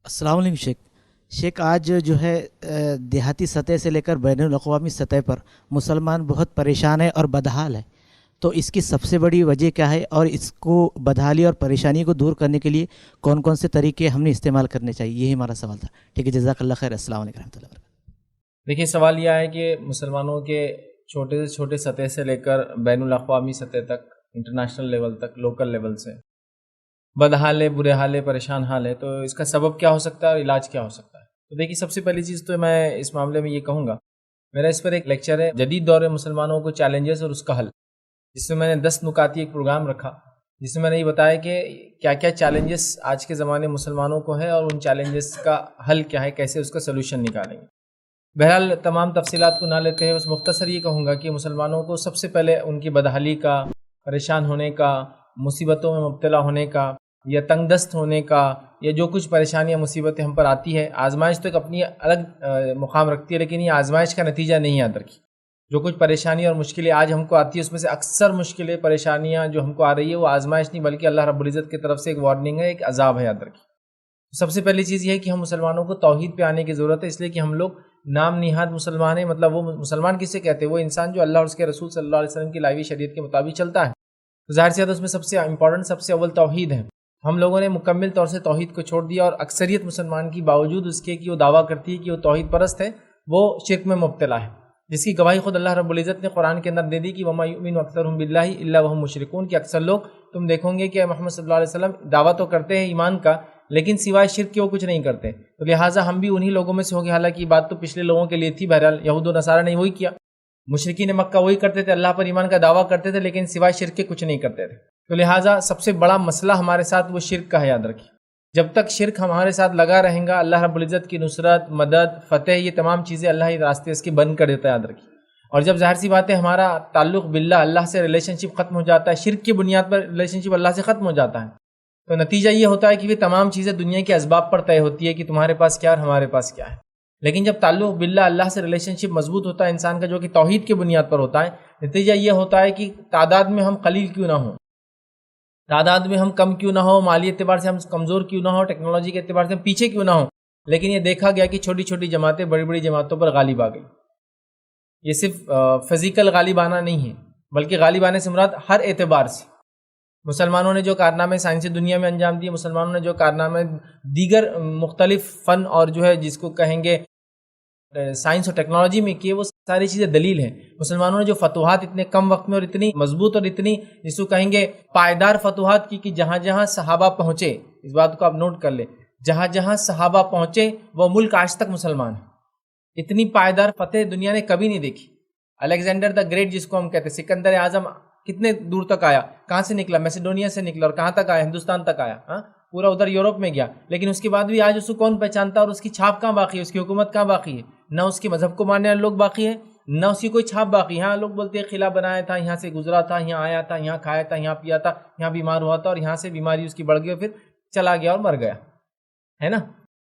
السلام علیکم شیخ. شیخ آج جو ہے دیہاتی سطح سے لے کر بین الاقوامی سطح پر مسلمان بہت پریشان ہے اور بدحال ہے. تو اس کی سب سے بڑی وجہ کیا ہے اور اس کو بدحالی اور پریشانی کو دور کرنے کے لیے کون کون سے طریقے ہم نے استعمال کرنے چاہیے؟ یہی ہمارا سوال تھا. ٹھیک ہے، جزاک اللہ خیر. السلام علیکم رحمۃ اللہ وبرکاتہ. دیکھیے، سوال یہ ہے کہ مسلمانوں کے چھوٹے سے چھوٹے سطح سے لے کر بین الاقوامی سطح تک، انٹرنیشنل لیول تک، لوکل لیول سے بدحال ہے، برے حال ہے، پریشان حال ہے. تو اس کا سبب کیا ہو سکتا ہے اور علاج کیا ہو سکتا ہے؟ تو دیکھیے، سب سے پہلی چیز تو میں اس معاملے میں یہ کہوں گا، میرا اس پر ایک لیکچر ہے، جدید دور میں مسلمانوں کو چیلنجز اور اس کا حل، جس میں نے 10 نکاتی ایک پروگرام رکھا، جس میں نے یہ بتایا کہ کیا کیا چیلنجز آج کے زمانے مسلمانوں کو ہے اور ان چیلنجز کا حل کیا ہے، کیسے اس کا سلوشن نکالیں گے. بہرحال تمام تفصیلات کو نہ لیتے ہیں، بس مختصر یہ کہوں گا کہ مسلمانوں کو سب سے پہلے ان کی بدحالی کا، پریشان ہونے کا، مصیبتوں میں مبتلا ہونے کا، یا تنگ دست ہونے کا، یا جو کچھ پریشانیاں مصیبتیں ہم پر آتی ہے، آزمائش تو ایک اپنی الگ مقام رکھتی ہے، لیکن یہ آزمائش کا نتیجہ نہیں یاد رکھی. جو کچھ پریشانی اور مشکلیں آج ہم کو آتی ہے، اس میں سے اکثر مشکلیں، پریشانیاں جو ہم کو آ رہی ہے، وہ آزمائش نہیں بلکہ اللہ رب العزت کی طرف سے ایک وارننگ ہے، ایک عذاب ہے، یاد رکھی. سب سے پہلی چیز یہ ہے کہ ہم مسلمانوں کو توحید پہ آنے کی ضرورت ہے، اس لیے کہ ہم لوگ نام نہاد مسلمان ہیں. مطلب وہ مسلمان کسے کہتے ہیں؟ وہ انسان جو اللہ اور اس کے رسول صلی اللہ علیہ وسلم کی لائیوی شریعت کے مطابق چلتا ہے. تو ظاہر سی بات ہے، اس میں سب سے امپورٹنٹ، سب سے اول توحید ہے. ہم لوگوں نے مکمل طور سے توحید کو چھوڑ دیا، اور اکثریت مسلمان کی باوجود اس کے کہ وہ دعویٰ کرتی ہے کہ وہ توحید پرست ہے، وہ شرک میں مبتلا ہے، جس کی گواہی خود اللہ رب العزت نے قرآن کے اندر دے دی کہ وَمَا يُؤْمِنُ أَكْثَرُهُم بِاللَّهِ إِلَّا وَهُم مُشْرِكُونَ، کہ اکثر لوگ تم دیکھو گے کہ محمد صلی اللہ علیہ وسلم دعویٰ تو کرتے ہیں ایمان کا، لیکن سوائے شرک کے وہ کچھ نہیں کرتے. تو لہٰذا ہم بھی انہی لوگوں میں سے ہوں گے. حالانکہ یہ بات تو پچھلے لوگوں کے لیے تھی، بہرحال یہود و نصارہ نے وہی کیا، مشرکین مکہ وہی کرتے تھے، اللہ پر ایمان کا دعویٰ کرتے تھے، لیکن سوائے شرک کے کچھ نہیں کرتے تھے. تو لہٰذا سب سے بڑا مسئلہ ہمارے ساتھ وہ شرک کا ہے، یاد رکھیے. جب تک شرک ہمارے ساتھ لگا رہیں گا، اللہ رب العزت کی نصرت، مدد، فتح، یہ تمام چیزیں اللہ ہی راستے اس کے بند کر دیتا ہے، یاد رکھیے. اور جب ظاہر سی بات ہے ہمارا تعلق باللہ، اللہ سے ریلیشن شپ ختم ہو جاتا ہے، شرک کی بنیاد پر ریلیشن شپ اللہ سے ختم ہو جاتا ہے، تو نتیجہ یہ ہوتا ہے کہ یہ تمام چیزیں دنیا کے اسباب پر طے ہوتی ہے کہ تمہارے پاس کیا اور ہمارے پاس کیا ہے. لیکن جب تعلق باللہ، اللہ سے ریلیشن شپ مضبوط ہوتا ہے انسان کا، جو کہ توحید کی بنیاد پر ہوتا ہے، نتیجہ یہ ہوتا ہے کہ تعداد میں ہم قلیل کیوں نہ ہوں، تعداد میں ہم کم کیوں نہ ہو، مالی اعتبار سے ہم کمزور کیوں نہ ہو، ٹیکنالوجی کے اعتبار سے ہم پیچھے کیوں نہ ہوں، لیکن یہ دیکھا گیا کہ چھوٹی چھوٹی جماعتیں بڑی بڑی جماعتوں پر غالب آ گئی. یہ صرف فزیکل غالب آنا نہیں ہے، بلکہ غالب آنے سے مراد ہر اعتبار سے. مسلمانوں نے جو کارنامے سائنسی دنیا میں انجام دیے، مسلمانوں نے جو کارنامے دیگر مختلف فن اور جو ہے جس کو کہیں گے سائنس اور ٹیکنالوجی میں کیے، وہ ساری چیزیں دلیل ہیں. مسلمانوں نے جو فتوحات اتنے کم وقت میں اور اتنی مضبوط اور اتنی جس کو کہیں گے پائیدار فتوحات کی، کہ جہاں جہاں صحابہ پہنچے، اس بات کو آپ نوٹ کر لیں، جہاں جہاں صحابہ پہنچے وہ ملک آج تک مسلمان ہے. اتنی پائیدار فتح دنیا نے کبھی نہیں دیکھی. الیگزینڈر دا گریٹ جس کو ہم کہتے ہیں، سکندر اعظم، کتنے دور تک آیا، کہاں سے نکلا؟ میسیڈونیا سے نکلا، اور کہاں تک آیا؟ ہندوستان تک آیا، پورا ادھر یورپ میں گیا. لیکن اس کے بعد بھی آج اس کو کون پہچانتا ہے، اور اس کی چھاپ کہاں باقی ہے، اس کی حکومت کہاں باقی ہے؟ نہ اس کے مذہب کو ماننے والے لوگ باقی ہیں، نہ اس کی کوئی چھاپ باقی ہے. ہاں لوگ بولتے ہیں قلعہ بنایا تھا، یہاں سے گزرا تھا، یہاں آیا تھا، یہاں کھایا تھا، یہاں پیا تھا، یہاں بیمار ہوا تھا، اور یہاں سے بیماری اس کی بڑھ گئی اور پھر چلا گیا اور مر گیا، ہے نا.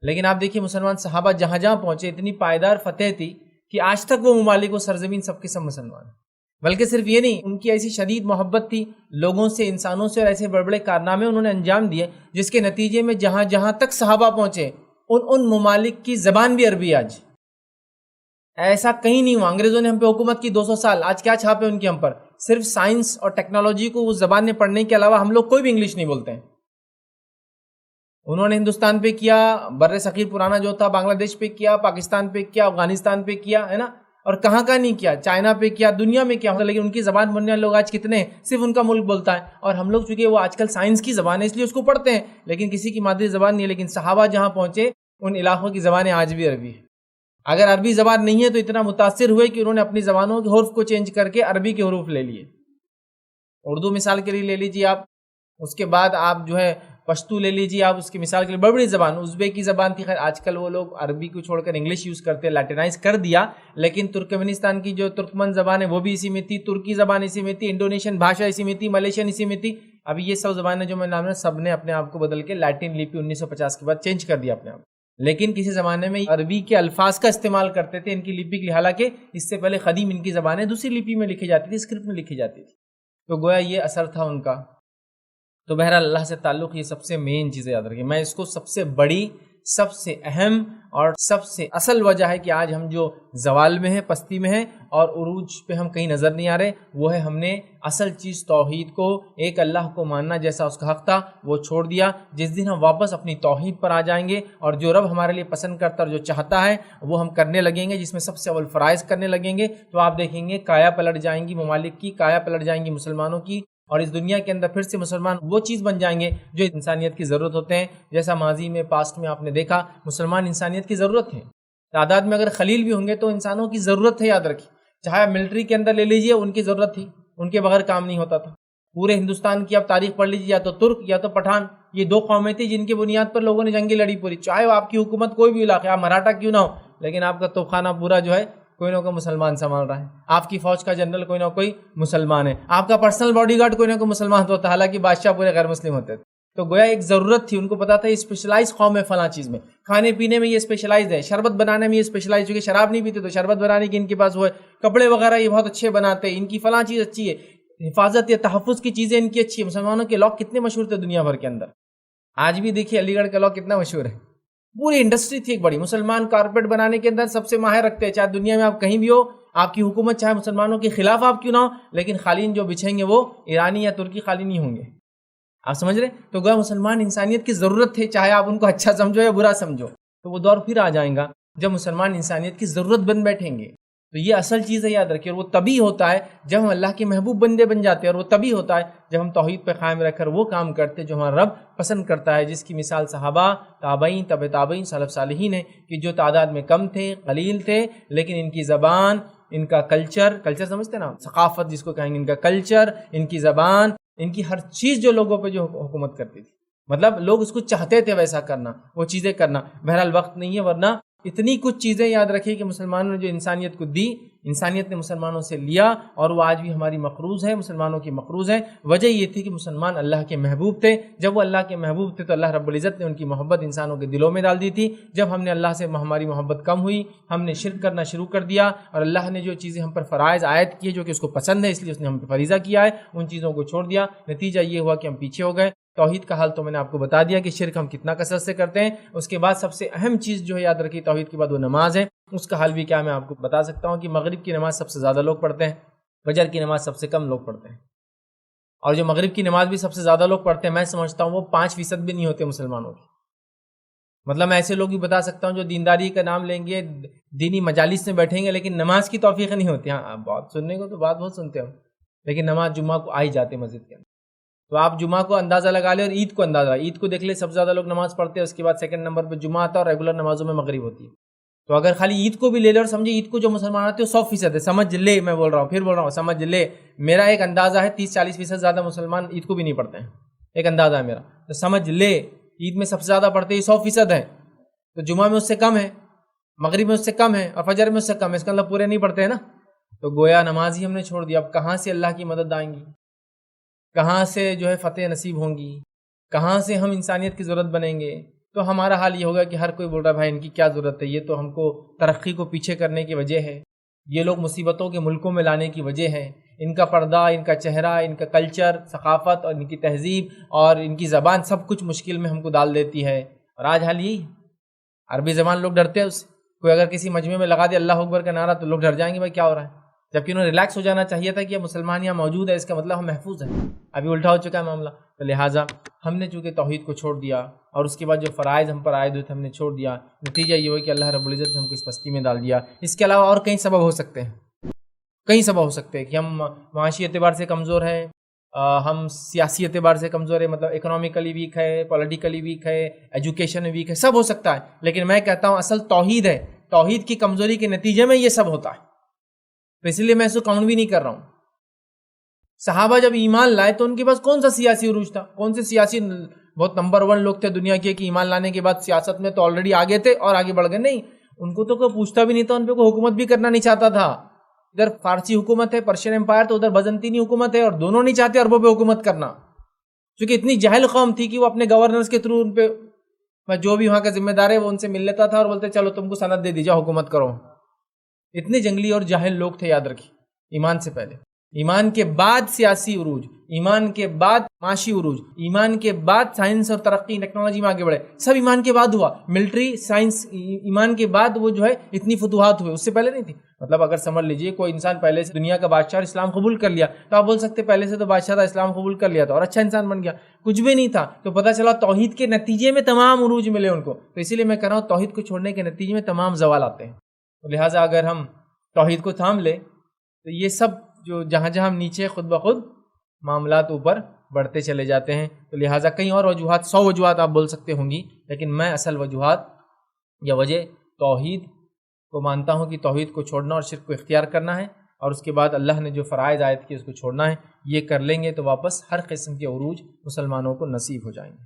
لیکن آپ دیکھیے مسلمان صحابہ جہاں جہاں پہنچے اتنی پائیدار فتح تھی کہ آج تک وہ ممالک و سرزمین سب کے سب مسلمان. بلکہ صرف یہ نہیں، ان کی ایسی شدید محبت تھی لوگوں سے، انسانوں سے، اور ایسے بڑے بڑے کارنامے انہوں نے انجام دیے جس کے نتیجے میں جہاں جہاں تک صحابہ پہنچے ان ممالک کی زبان بھی عربی. آج ایسا کہیں نہیں ہوا. انگریزوں نے ہم پہ حکومت کی 200 سال، آج کیا چھاپے ان کی ہم پر؟ صرف سائنس اور ٹیکنالوجی کو اس زبان میں پڑھنے کے علاوہ ہم لوگ کوئی بھی انگلش نہیں بولتے ہیں. انہوں نے ہندوستان پہ کیا، بر صغیر پرانا جو تھا بنگلہ دیش پہ کیا، پاکستان پہ کیا، افغانستان پہ کیا، ہے نا، اور کہاں کا نہیں کیا، چائنا پہ کیا، دنیا میں کیا. لیکن ان کی زبان بولنے والے لوگ آج کتنے ہیں؟ صرف ان کا ملک بولتا ہے. اور ہم لوگ چونکہ وہ آج کل سائنس کی زبان ہے اس لیے اس کو پڑھتے ہیں، لیکن کسی کی مادری زبان نہیں ہے. لیکن صحابہ جہاں پہنچے ان علاقوں کی زبانیں آج بھی عربی ہے. اگر عربی زبان نہیں ہے تو اتنا متاثر ہوئے کہ انہوں نے اپنی زبانوں کے حروف کو چینج کر کے عربی کے حروف لے لیے. اردو مثال کے لیے لے لیجیے آپ، اس کے بعد آپ جو ہے پشتو لے لیجیے آپ، اس کی مثال کے لیے بڑی بڑی زبان، ازبیک کی زبان تھی. خیر آج کل وہ لوگ عربی کو چھوڑ کر انگلش یوز کرتے، لیٹنائز کر دیا. لیکن ترکمنستان کی جو ترکمن زبان ہے وہ بھی اسی میں تھی، ترکی زبان اسی میں تھی، انڈونیشین بھاشا اسی میں تھی، ملیشین اسی میں تھی. ابھی یہ سب زبانیں جو میں نام ہے سب نے اپنے آپ کو بدل کے لیٹن لپی 1950 کے بعد چینج کر دیا اپنے آپ. لیکن کسی زمانے میں عربی کے الفاظ کا استعمال کرتے تھے ان کی لپی کے لیے، حالانکہ اس سے پہلے قدیم ان کی زبانیں دوسری لپی میں لکھی جاتی تھی، اسکرپٹ میں لکھی جاتی تھی. تو گویا یہ اثر تھا ان کا. تو بہرحال اللہ سے تعلق یہ سب سے مین چیزیں یاد رکھیں. میں اس کو سب سے بڑی سب سے اہم اور سب سے اصل وجہ ہے کہ آج ہم جو زوال میں ہیں، پستی میں ہیں اور عروج پہ ہم کہیں نظر نہیں آ رہے، وہ ہے ہم نے اصل چیز توحید کو، ایک اللہ کو ماننا جیسا اس کا حق تھا وہ چھوڑ دیا۔ جس دن ہم واپس اپنی توحید پر آ جائیں گے اور جو رب ہمارے لیے پسند کرتا اور جو چاہتا ہے وہ ہم کرنے لگیں گے، جس میں سب سے اول فرائض کرنے لگیں گے، تو آپ دیکھیں گے کایا پلٹ جائیں گی ممالک کی، کایا پلٹ جائیں گی مسلمانوں کی، اور اس دنیا کے اندر پھر سے مسلمان وہ چیز بن جائیں گے جو انسانیت کی ضرورت ہوتے ہیں۔ جیسا ماضی میں، پاسٹ میں آپ نے دیکھا، مسلمان انسانیت کی ضرورت ہے۔ تعداد میں اگر خلیل بھی ہوں گے تو انسانوں کی ضرورت ہے، یاد رکھیے۔ چاہے ملٹری کے اندر لے لیجئے، ان کی ضرورت تھی، ان کے بغیر کام نہیں ہوتا تھا۔ پورے ہندوستان کی آپ تاریخ پڑھ لیجیے، یا تو ترک یا تو پٹھان، یہ دو قومیں تھیں جن کی بنیاد پر لوگوں نے جنگیں لڑی پوری، چاہے وہ آپ کی حکومت کوئی بھی علاقہ، آپ مراٹھا کیوں نہ ہو، لیکن آپ کا توپخانہ پورا جو ہے کوئی نہ کوئی مسلمان سنبھال رہا ہے، آپ کی فوج کا جنرل کوئی نہ کوئی مسلمان ہے، آپ کا پرسنل باڈی گارڈ کوئی نہ کوئی مسلمان ہوتا ہے، حالانکہ بادشاہ پورے غیر مسلم ہوتے تھے۔ تو گویا ایک ضرورت تھی، ان کو پتا تھا یہ اسپیشلائز قوم ہے فلاں چیز میں، کھانے پینے میں یہ اسپیشلائز ہے، شربت بنانے میں یہ اسپیشلائز، چونکہ شراب نہیں پیتے تو شربت بنانے کی ان کے پاس وہ ہے، کپڑے وغیرہ یہ بہت اچھے بناتے ہیں، ان کی فلاں چیز اچھی ہے، حفاظت یا تحفظ کی چیزیں ان کی اچھی ہے۔ مسلمانوں کے لاک کتنے مشہور تھے دنیا بھر کے اندر، آج بھی دیکھیے علی گڑھ کا لاک کتنا مشہور ہے، پوری انڈسٹری تھی ایک بڑی۔ مسلمان کارپیٹ بنانے کے اندر سب سے ماہر رکھتے ہیں، چاہے دنیا میں آپ کہیں بھی ہو، آپ کی حکومت چاہے مسلمانوں کے خلاف آپ کیوں نہ ہو، لیکن قالین جو بچھیں گے وہ ایرانی یا ترکی قالین ہی ہوں گے، آپ سمجھ رہے؟ تو گویا مسلمان انسانیت کی ضرورت تھے، چاہے آپ ان کو اچھا سمجھو یا برا سمجھو۔ تو وہ دور پھر آ جائیں گا جب مسلمان انسانیت کی ضرورت بن بیٹھیں گے۔ تو یہ اصل چیز ہے، یاد رکھیے، اور وہ تبھی ہوتا ہے جب ہم اللہ کے محبوب بندے بن جاتے ہیں، اور وہ تبھی ہوتا ہے جب ہم توحید پہ قائم رہ کر وہ کام کرتے ہیں جو ہمارا رب پسند کرتا ہے، جس کی مثال صحابہ، تابعین، تبع تابعین، سلف صالحین ہیں، کہ جو تعداد میں کم تھے، قلیل تھے، لیکن ان کی زبان، ان کا کلچر سمجھتے نا، ثقافت جس کو کہیں گے، ان کا کلچر، ان کی زبان، ان کی ہر چیز جو لوگوں پہ جو حکومت کرتی تھی، مطلب لوگ اس کو چاہتے تھے ویسا کرنا، وہ چیزیں کرنا۔ بہرحال وقت نہیں ہے، ورنہ اتنی کچھ چیزیں یاد رکھیے کہ مسلمانوں نے جو انسانیت کو دی، انسانیت نے مسلمانوں سے لیا، اور وہ آج بھی ہماری مقروض ہے، مسلمانوں کی مقروض ہے۔ وجہ یہ تھی کہ مسلمان اللہ کے محبوب تھے، جب وہ اللہ کے محبوب تھے تو اللہ رب العزت نے ان کی محبت انسانوں کے دلوں میں ڈال دی تھی۔ جب ہم نے اللہ سے ہماری محبت کم ہوئی، ہم نے شرک کرنا شروع کر دیا، اور اللہ نے جو چیزیں ہم پر فرائض عائد کی جو کہ اس کو پسند ہے، اس لیے اس نے ہم پہ فریضہ کیا ہے، ان چیزوں کو چھوڑ دیا، نتیجہ یہ ہوا کہ ہم پیچھے ہو گئے۔ توحید کا حال تو میں نے آپ کو بتا دیا کہ شرک ہم کتنا کثرت سے کرتے ہیں۔ اس کے بعد سب سے اہم چیز جو ہے یاد رکھیے توحید کے بعد وہ نماز ہے، اس کا حال بھی کیا میں آپ کو بتا سکتا ہوں کہ مغرب کی نماز سب سے زیادہ لوگ پڑھتے ہیں، فجر کی نماز سب سے کم لوگ پڑھتے ہیں، اور جو مغرب کی نماز بھی سب سے زیادہ لوگ پڑھتے ہیں، میں سمجھتا ہوں وہ 5% بھی نہیں ہوتے مسلمانوں کی۔ مطلب میں ایسے لوگ بھی بتا سکتا ہوں جو دینداری کا نام لیں گے، دینی مجالس میں بیٹھیں گے، لیکن نماز کی توفیق نہیں ہوتی۔ ہاں بات سننے کو تو بات بہت سنتے ہو، لیکن نماز جمعہ کو آ ہی جاتے مسجد کے اندر۔ تو آپ جمعہ کو اندازہ لگا لیں اور عید کو اندازہ، عید کو دیکھ لیں سب سے زیادہ لوگ نماز پڑھتے ہیں، اس کے بعد سیکنڈ نمبر پہ جمعہ آتا ہے، اور ریگولر نمازوں میں مغرب ہوتی ہے۔ تو اگر خالی عید کو بھی لے لیں اور سمجھے عید کو جو مسلمان آتے ہیں 100% ہے، سمجھ لے، میں بول رہا ہوں، پھر بول رہا ہوں سمجھ لے، میرا ایک اندازہ ہے 30-40% زیادہ مسلمان عید کو بھی نہیں پڑھتے ہیں، ایک اندازہ ہے میرا، تو سمجھ لے عید میں سب سے زیادہ پڑھتے ہیں 100% ہے، تو جمعہ میں اس سے کم ہے، مغرب میں اس سے کم ہے، اور فجر میں اس سے کم ہے، اس کا مطلب پورے نہیں پڑھتے ہیں نا۔ تو گویا نماز ہی ہم نے چھوڑ دیا، اب کہاں سے اللہ کی مدد آئیں گی، کہاں سے جو ہے فتح نصیب ہوں گی، کہاں سے ہم انسانیت کی ضرورت بنیں گے؟ تو ہمارا حال یہ ہوگا کہ ہر کوئی بول رہا ہے بھائی ان کی کیا ضرورت ہے، یہ تو ہم کو ترقی کو پیچھے کرنے کی وجہ ہے، یہ لوگ مصیبتوں کے ملکوں میں لانے کی وجہ ہے، ان کا پردہ، ان کا چہرہ، ان کا کلچر، ثقافت اور ان کی تہذیب اور ان کی زبان سب کچھ مشکل میں ہم کو ڈال دیتی ہے۔ اور آج حال یہی، عربی زبان لوگ ڈرتے ہیں اس سے، کوئی اگر کسی مجمع میں لگا دے اللہ اکبر کا نعرہ تو لوگ ڈر جائیں گے بھائی کیا ہو رہا ہے، جبکہ انہیں ریلیکس ہو جانا چاہیے تھا کہ مسلمان یہاں موجود ہے، اس کا مطلب ہم محفوظ ہیں۔ ابھی الٹا ہو چکا ہے معاملہ، تو لہٰذا ہم نے چونکہ توحید کو چھوڑ دیا، اور اس کے بعد جو فرائض ہم پر عائد ہوئے تھے ہم نے چھوڑ دیا، نتیجہ یہ ہوا کہ اللہ رب العزت نے ہم کو اس پستی میں ڈال دیا۔ اس کے علاوہ اور کئی سبب ہو سکتے ہیں، کئی سبب ہو سکتے ہیں کہ ہم معاشی اعتبار سے کمزور ہیں، ہم سیاسی اعتبار سے کمزور ہے، مطلب اکنامیکلی ویک ہے، پولیٹیکلی ویک ہے، ایجوکیشن میں ویک ہے، سب ہو سکتا ہے، لیکن میں کہتا ہوں اصل توحید ہے، توحید کی کمزوری کے نتیجے میں یہ سب ہوتا ہے، تو اس لیے میں اس کو کاؤنٹ بھی نہیں کر رہا ہوں۔ صحابہ جب ایمان لائے تو ان کے پاس کون سا سیاسی عروج تھا، کون سے سیاسی بہت نمبر 1 لوگ تھے دنیا کے کہ ایمان لانے کے بعد سیاست میں تو آلریڈی آگے تھے اور آگے بڑھ گئے؟ نہیں، ان کو تو کوئی پوچھتا بھی نہیں تھا، ان پہ کوئی حکومت بھی کرنا نہیں چاہتا تھا۔ ادھر فارسی حکومت ہے، پرشین امپائر، تو ادھر بزنطینی حکومت ہے، اور دونوں نہیں چاہتے عربوں پہ حکومت کرنا، کیونکہ اتنی جاہل قوم تھی کہ وہ اپنے گورنرز کے تھرو ان پہ جو بھی وہاں کا ذمہ دار ہے وہ ان سے مل لیتا تھا اور بولتے چلو تم کو سند دے دی جاؤ، حکومت کرو۔ اتنے جنگلی اور جاہل لوگ تھے، یاد رکھیے، ایمان سے پہلے۔ ایمان کے بعد سیاسی عروج، ایمان کے بعد معاشی عروج، ایمان کے بعد سائنس اور ترقی ٹیکنالوجی میں آگے بڑھے، سب ایمان کے بعد ہوا. ملٹری سائنس ایمان کے بعد وہ جو ہے اتنی فتوحات ہوئے، اس سے پہلے نہیں تھی. مطلب اگر سمجھ لیجئے کوئی انسان پہلے سے دنیا کا بادشاہ اور اسلام قبول کر لیا تو آپ بول سکتے پہلے سے تو بادشاہ تھا، اسلام قبول کر لیا تھا اور اچھا انسان بن گیا. کچھ بھی نہیں تھا تو پتہ چلا توحید کے نتیجے میں تمام عروج ملے ان کو. تو اسی لیے میں کہہ رہا ہوں توحید کو چھوڑنے کے نتیجے میں تمام زوال آتے ہیں. تو لہٰذا اگر ہم توحید کو تھام لیں تو یہ سب جو جہاں جہاں ہم نیچے خود بخود معاملات اوپر بڑھتے چلے جاتے ہیں. تو لہٰذا کئی اور وجوہات، 100 وجوہات آپ بول سکتے ہوں گی، لیکن میں اصل وجوہات یا وجہ توحید کو مانتا ہوں کہ توحید کو چھوڑنا اور شرک کو اختیار کرنا ہے، اور اس کے بعد اللہ نے جو فرائض عائد کیے اس کو چھوڑنا ہے. یہ کر لیں گے تو واپس ہر قسم کے عروج مسلمانوں کو نصیب ہو جائیں گے.